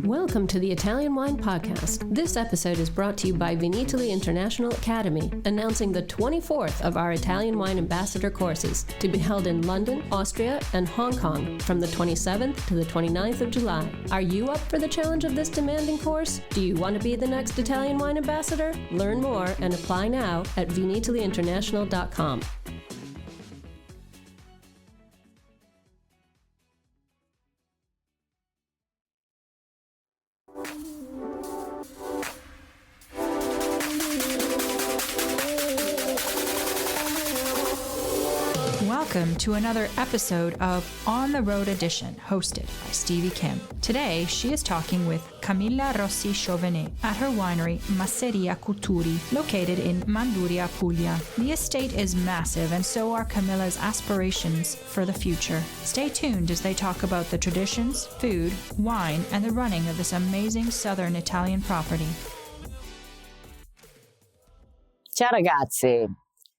Welcome to the Italian Wine Podcast. This episode is brought to you by Vinitaly International Academy, announcing the 24th of our Italian Wine Ambassador courses to be held in London, Austria, and Hong Kong from the 27th to the 29th of July. Are you up for the challenge of this demanding course? Do you want to be the next Italian Wine Ambassador? Learn more and apply now at vinitalyinternational.com. Welcome to another episode of On the Road Edition, hosted by Stevie Kim. Today, she is talking with Camilla Rossi-Chauvenet at her winery Masseria Cuturi, located in Manduria, Puglia. The estate is massive, and so are Camilla's aspirations for the future. Stay tuned as they talk about the traditions, food, wine, and the running of this amazing southern Italian property. Ciao ragazzi.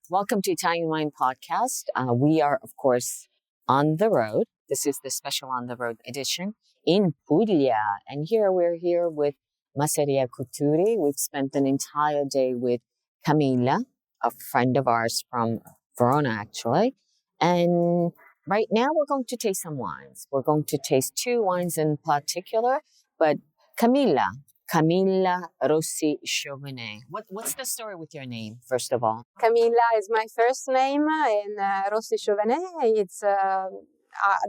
Welcome to Italian Wine Podcast. We are, of course, on the road. This is the special on the road edition in Puglia. And we're here with Masseria Cuturi. We've spent an entire day with Camilla, a friend of ours from Verona, actually. And right now we're going to taste some wines. We're going to taste two wines in particular, but Camilla Rossi-Chauvenet. What's the story with your name, first of all? Camilla is my first name, and Rossi-Chauvenet, it's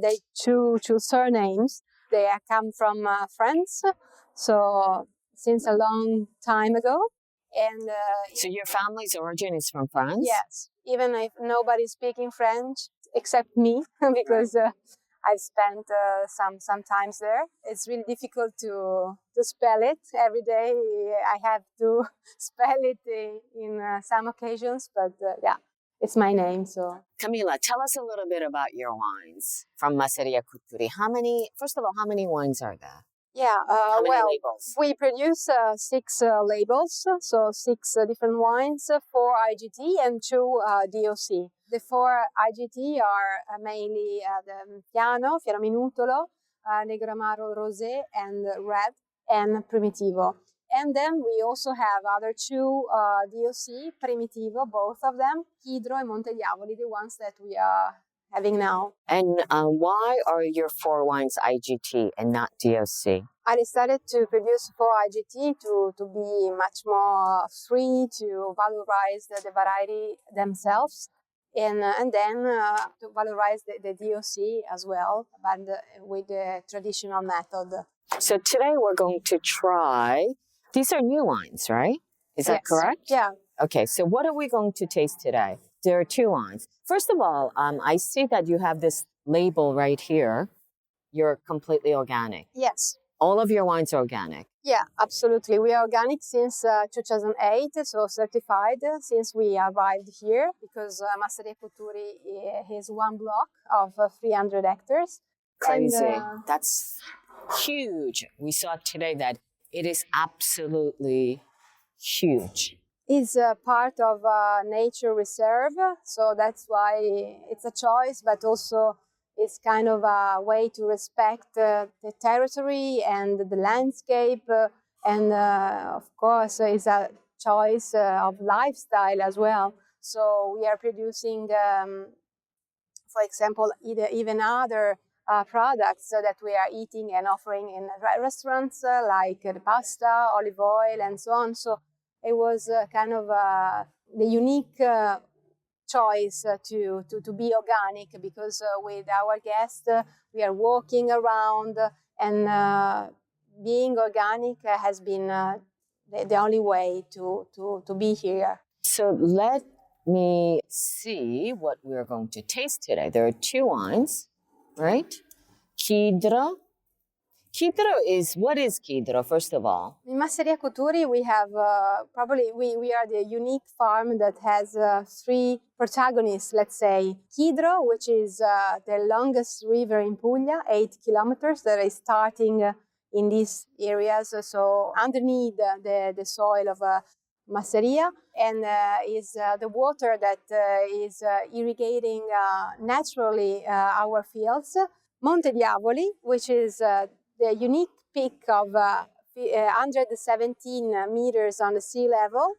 they two surnames. They come from France, so since a long time ago. And so your family's origin is from France? Yes, even if nobody's speaking French except me, because I've spent some times there. It's really difficult to spell it every day. I have to spell it in some occasions, but it's my name. So Camilla, tell us a little bit about your wines from Masseria Cuturi. How many wines are there? How many labels? We produce 6 labels, so 6 different wines, 4 IGT and 2 DOC. The 4 IGT are mainly the Fiano Minutolo, Negramaro Rosé and Red, and Primitivo. And then we also have other 2 DOC, Primitivo, both of them, Hydro and Monte Diavoli, the ones that we are having now. And why are your 4 wines IGT and not DOC? I decided to produce 4 IGT to be much more free, to valorize the variety themselves, and then to valorize the DOC as well, but with the traditional method. So today we're going to try, these are new wines, right? Is that correct? Yeah. Okay, so what are we going to taste today? There are 2 wines. First of all, I see that you have this label right here. You're completely organic. Yes. All of your wines are organic. Yeah, absolutely. We are organic since 2008, so certified since we arrived here, because Masseria Cuturi has one block of 300 hectares. Crazy. And, that's huge. We saw today that it is absolutely huge. Is part of a nature reserve, so that's why it's a choice, but also it's kind of a way to respect the territory and the landscape, and of course it's a choice of lifestyle as well. So we are producing, for example, even other products that we are eating and offering in restaurants, like the pasta, olive oil, and so on. So it was kind of the unique choice to be organic, because with our guests we are walking around, and being organic has been the only way to be here. So let me see what we're going to taste today. There are 2 wines, right? Hydro. What is Hydro, first of all? In Masseria Cuturi, we have we are the unique farm that has 3 protagonists, let's say. Hydro, which is the longest river in Puglia, 8 kilometers, that is starting in these areas, so underneath the soil of Masseria, and is the water that is irrigating naturally our fields. Monte Diavoli, which is the unique peak of 117 meters on the sea level.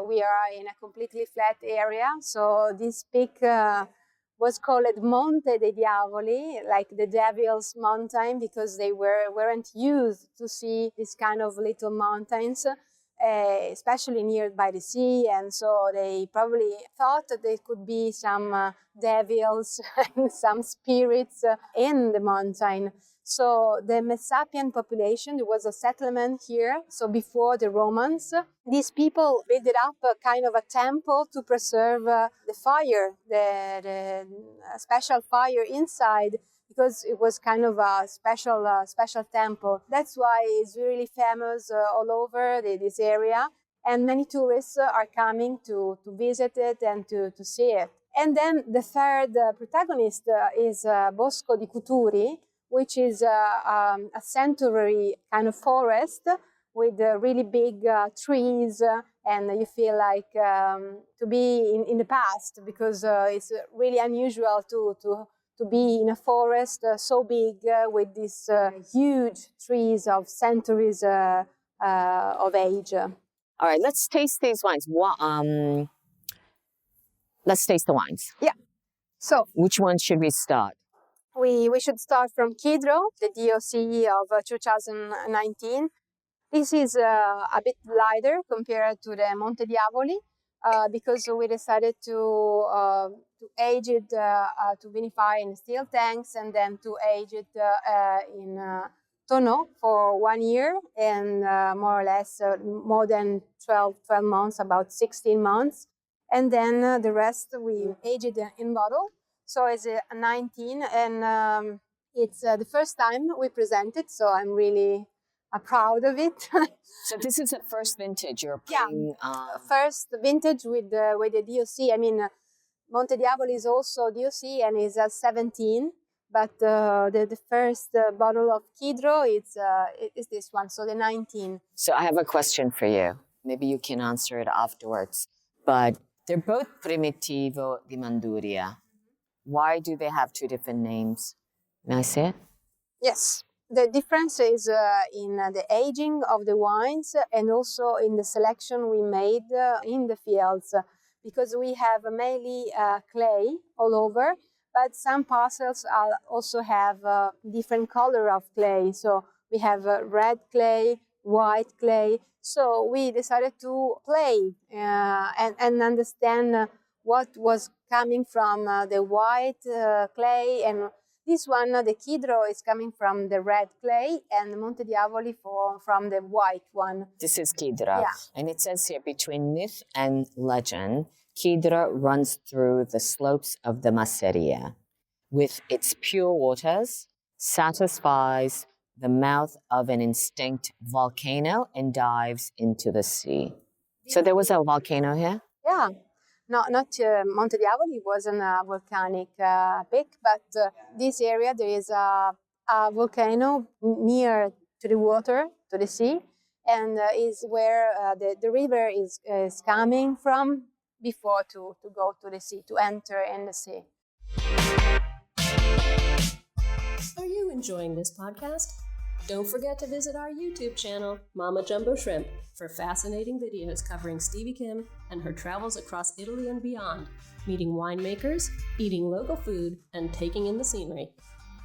We are in a completely flat area, so this peak was called Monte dei Diavoli, like the Devil's Mountain, because they weren't used to see this kind of little mountains, especially near by the sea, and so they probably thought that there could be some devils and some spirits in the mountain. So the Messapian population, there was a settlement here. So before the Romans, these people built up a kind of a temple to preserve the fire, the special fire inside, because it was kind of a special temple. That's why it's really famous all over this area. And many tourists are coming to visit it and to see it. And then the third protagonist is Bosco di Cuturi, which is a sanctuary kind of forest with really big trees, and you feel like to be in the past, because it's really unusual to be in a forest so big with these huge trees of centuries of age. All right, let's taste these wines. Let's taste the wines. Yeah. So which one should we start? We should start from Kidro, the DOC of 2019. This is a bit lighter compared to the Monte Diavoli because we decided to age it, to vinify in steel tanks, and then to age it in tonneau for 1 year, and more or less more than 12 months, about 16 months. And then the rest we age it in bottle. So it's a 19, and it's the first time we present it, so I'm really proud of it. So this is the first vintage you're putting... Yeah, first vintage with the DOC. I mean, Monte Diavoli is also DOC and is 17, but the first bottle of Kidro is this one, so the 19. So I have a question for you. Maybe you can answer it afterwards. But they're both Primitivo di Manduria. Why do they have two different names? May I say it? Yes. The difference is in the aging of the wines, and also in the selection we made in the fields, because we have mainly clay all over, but some parcels also have different color of clay. So we have red clay, white clay. So we decided to play and understand what was coming from the white clay, and this one, the Kidro, is coming from the red clay, and Monte Diavoli from the white one. This is Kidro. Yeah. And it says here, between myth and legend, Kidro runs through the slopes of the Masseria. With its pure waters, satisfies the mouth of an extinct volcano and dives into the sea. So there was a volcano here? Yeah. No, not Monte Diavoli wasn't a volcanic peak, but this area there is a volcano near to the water, to the sea, and is where the river is coming from before to go to the sea, to enter in the sea. Are you enjoying this podcast? Don't forget to visit our YouTube channel, Mama Jumbo Shrimp, for fascinating videos covering Stevie Kim and her travels across Italy and beyond, meeting winemakers, eating local food, and taking in the scenery.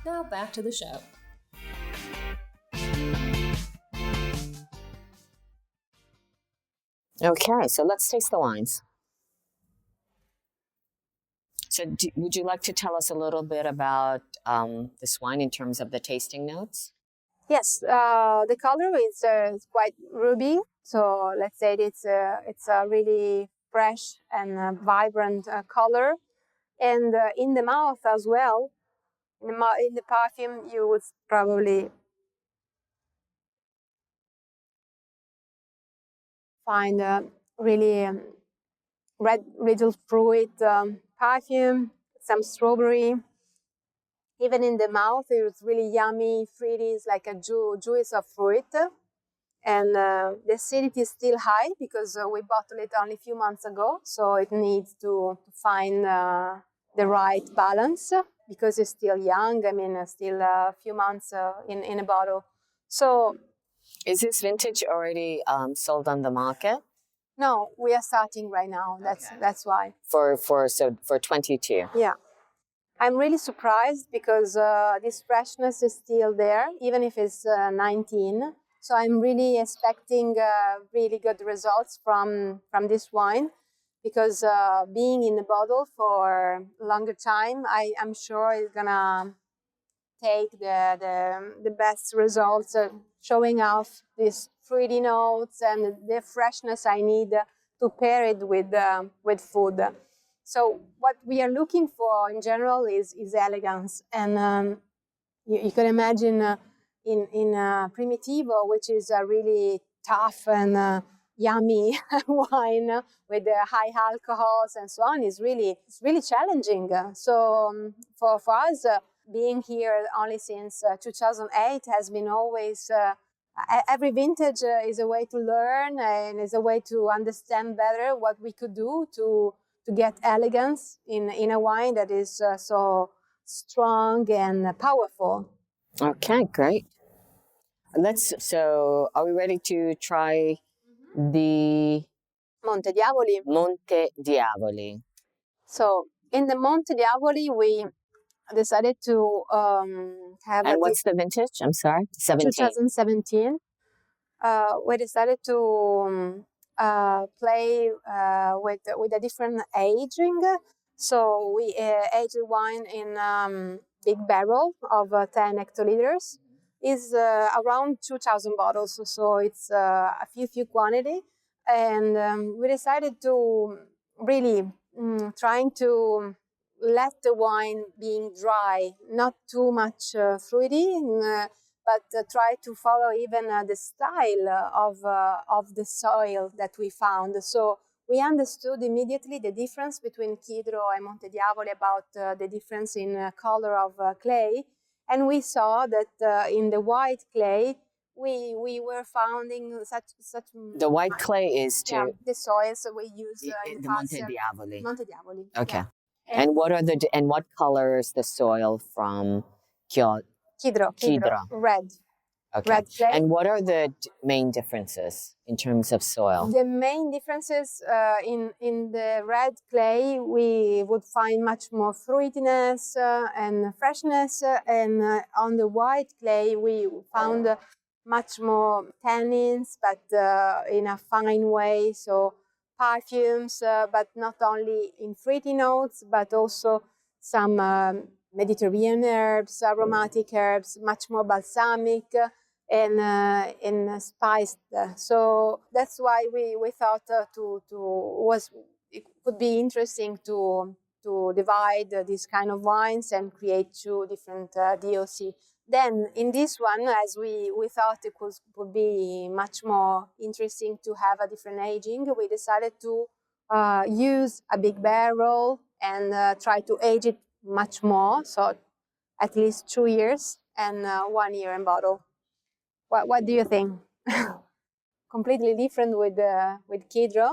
Now back to the show. Okay, so let's taste the wines. So would you like to tell us a little bit about this wine in terms of the tasting notes? Yes, the color is quite ruby, so let's say it's a really fresh and vibrant color, and in the mouth as well. In the perfume, you would probably find really red little fruit perfume, some strawberry. Even in the mouth, it's really yummy, fruity. It's like a juice of fruit. And the acidity is still high because we bottled it only a few months ago. So it needs to find the right balance because it's still young. I mean, still a few months in a bottle. So Is this vintage already sold on the market? no, we are starting right now. That's why. For 22. Yeah. I'm really surprised because this freshness is still there, even if it's 19. So I'm really expecting really good results from this wine, because being in the bottle for a longer time, I'm sure it's gonna take the best results, showing off these fruity notes and the freshness I need to pair it with food. So what we are looking for in general is elegance, and you can imagine in Primitivo, which is a really tough and yummy wine with high alcohols and so on, it's really challenging. So for us, being here only since 2008 has been always. Every vintage is a way to learn and is a way to understand better what we could do to get elegance in a wine that is so strong and powerful. Okay, great. So are we ready to try the Monte Diavoli. Monte Diavoli? So in the Monte Diavoli, we decided to have. And what's the vintage? I'm sorry, 17. 2017. We decided to play with a different aging. So we aged wine in big barrel of 10 hectoliters. Is around 2,000 bottles, so it's a few quantity, and we decided to really trying to let the wine being dry, not too much fruity, but try to follow even the style of the soil that we found. So we understood immediately the difference between Chidro and Monte Diavoli about the difference in color of clay. And we saw that in the white clay, we were finding such. The white clay is the soils we use in the Monte Diavoli. Monte Diavoli. Okay. Yeah. And what color is the soil from Chidro. Red. Okay. Red clay. And what are the main differences in terms of soil? The main differences in the red clay, we would find much more fruitiness and freshness, and on the white clay, we found much more tannins, but in a fine way. So perfumes, but not only in fruity notes, but also some Mediterranean herbs, aromatic herbs, much more balsamic and spiced. So that's why we thought it could be interesting to divide these kind of wines and create two different DOC. Then in this one, as we thought it would be much more interesting to have a different aging, we decided to use a big barrel and try to age it much more, so at least 2 years and 1 year in bottle. What do you think? Completely different with Chidro,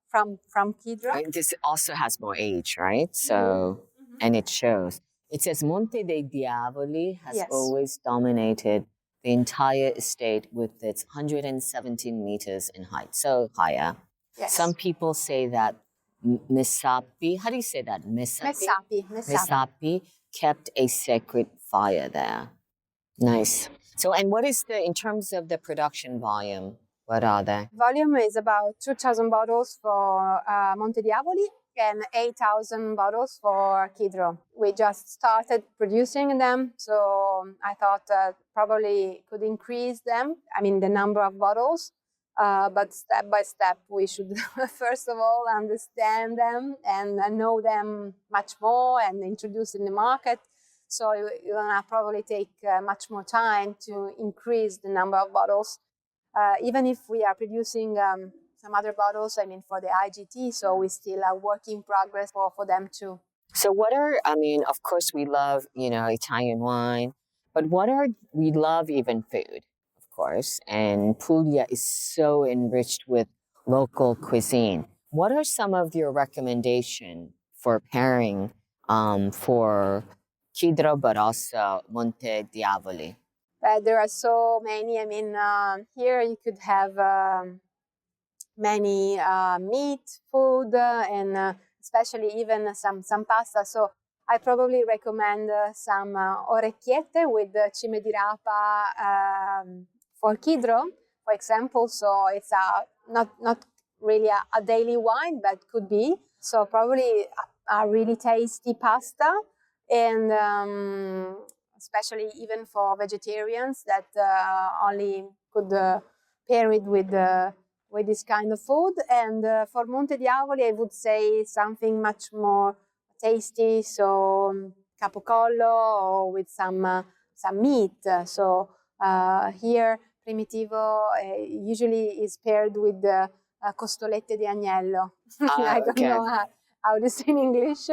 from Chidro. This also has more age, right? So, and it shows. It says Monte dei Diavoli has always dominated the entire estate with its 117 meters in height, so higher. Yes. Some people say that Messapi, how do you say that? Messapi kept a sacred fire there. Nice. So, and what is in terms of the production volume, what are they? Volume is about 2,000 bottles for Monte Diavoli and 8,000 bottles for Chidro. We just started producing them, so I thought probably could increase them, the number of bottles, but step by step we should first of all understand them and know them much more and introduce in the market. So it's gonna probably take much more time to increase the number of bottles, even if we are producing some other bottles, for the IGT, so we still are work in progress for them too. So what are, of course we love, Italian wine, but we love even food, of course, and Puglia is so enriched with local cuisine. What are some of your recommendations for pairing for Chidro, but also Monte Diavoli? But there are so many. I mean, here you could have many meat, food, and especially even some pasta. So I probably recommend some orecchiette with cime di rapa for Kidro, for example. So it's not really a daily wine, but could be. So probably a really tasty pasta, and especially even for vegetarians that only could pair it with this kind of food. And for Monte Diavoli, I would say something much more tasty, so capocollo or with some meat. So here Primitivo usually is paired with costolette di agnello. I don't know how to say in English.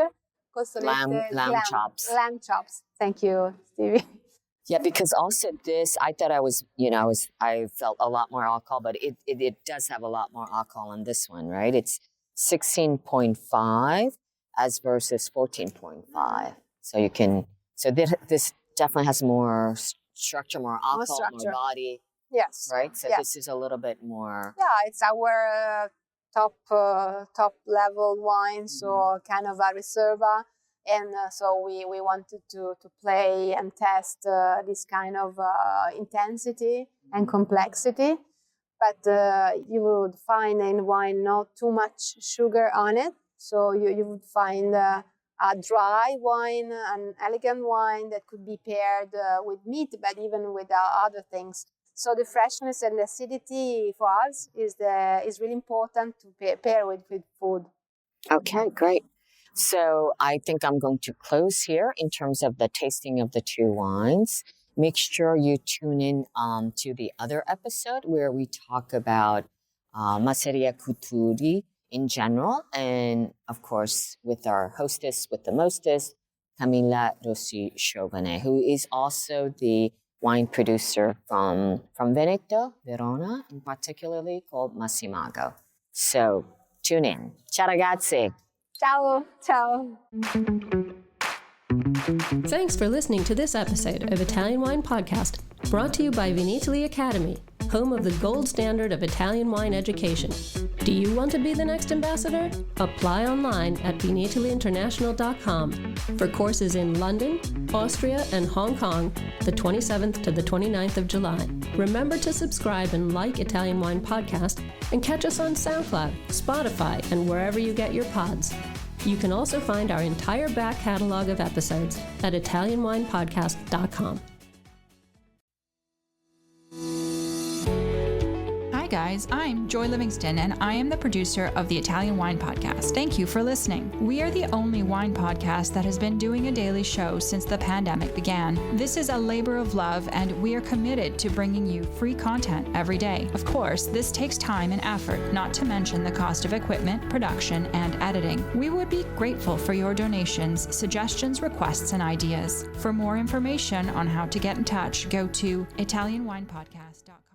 Lamb chops. Lamb chops. Thank you, Stevie. Yeah, because also this, I thought I felt a lot more alcohol, but it does have a lot more alcohol on this one, right? It's 16.5 as versus 14.5. So this definitely has more structure, more alcohol, more body. Yes. Right? So this is a little bit more. Yeah, it's our top level wine, so kind of a reserva. And so we wanted to play and test this kind of intensity and complexity. But you would find in wine not too much sugar on it. So you would find a dry wine, an elegant wine that could be paired with meat, but even with other things. So the freshness and the acidity for us is really important to pair with food. Okay, great. So I think I'm going to close here in terms of the tasting of the two wines. Make sure you tune in to the other episode where we talk about Masseria Cuturi in general, and of course with our hostess with the mostest, Camilla Rossi-Chauvenet, who is also the wine producer from Veneto, Verona, in particularly called Massimago. So tune in. Ciao ragazzi. Ciao. Ciao. Thanks for listening to this episode of Italian Wine Podcast, brought to you by Vinitaly Academy, home of the gold standard of Italian wine education. Do you want to be the next ambassador? Apply online at vinitalyinternational.com for courses in London, Austria, and Hong Kong, the 27th to the 29th of July. Remember to subscribe and like Italian Wine Podcast, and catch us on SoundCloud, Spotify, and wherever you get your pods. You can also find our entire back catalog of episodes at italianwinepodcast.com. Hi guys, I'm Joy Livingston and I am the producer of the Italian Wine Podcast. Thank you for listening. We are the only wine podcast that has been doing a daily show since the pandemic began. This is a labor of love and we are committed to bringing you free content every day. Of course, this takes time and effort, not to mention the cost of equipment, production, and editing. We would be grateful for your donations, suggestions, requests, and ideas. For more information on how to get in touch, go to italianwinepodcast.com.